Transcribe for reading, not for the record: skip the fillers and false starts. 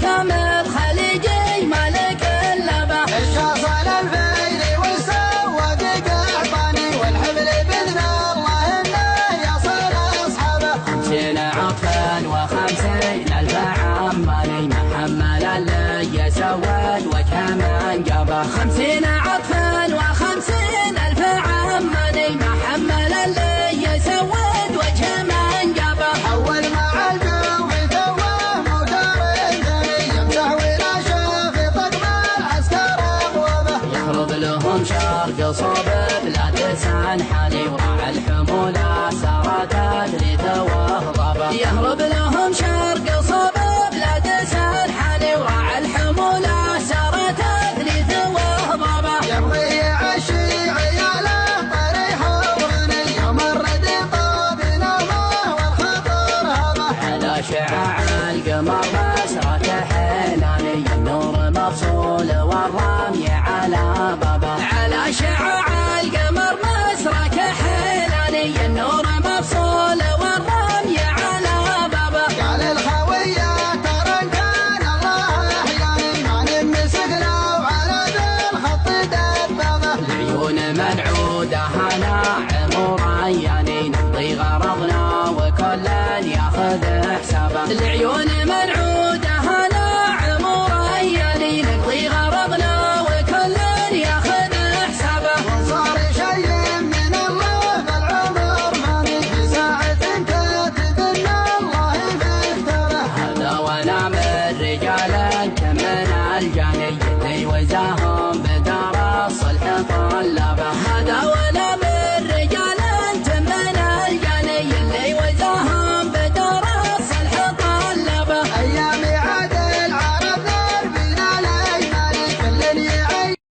كامل خليجي مالك اللبا. الشاصل الفيل والسواق قحطاني والحبل باذن الله انه يصل اصحابه. 50 عطفا و50 الف عماني محملا لي يسود وجه من قبه. 50 عطفا و50 الف عماني محملا لي يسود وجه من قبه. حول مع الجو توه موتر ثاني يمسح ولا شاف طقم العسكر ابوابه. يخرب لهم شرق صوب لا تسعن حالي وراع الحمولة سارت تدري وهضبه. يهرب لهم شرق صوب لا تسعن حالي وراع الحمولة سارت تدري وهضبه. يبغي يعشي عياله طريح وغني يمرد طاب نومه والخطر هبه. على شعاع القمر مسرة حيلاني النور مفصول والرمي على بابه. على شعاع القمر مسرة حيلاني النور مفصول والرمي على بابه. قال الخوية ترى كان الله احياني ما نمسك لو على ذا الخط دبابه. العيون منعودة هنا عمر عياني نقضي غرضنا وكل ياخذ حسابه. العيون منعودة هنا عمر عياني نقضي غرضنا وكل ياخذ حسابه. وصار شيء من الله بالعمر ماني في ساعة كاتب ان الله بكتبه. هذا وانا من رجال من الجاني اللي وزاهم بدار الصلح طلبه. هذا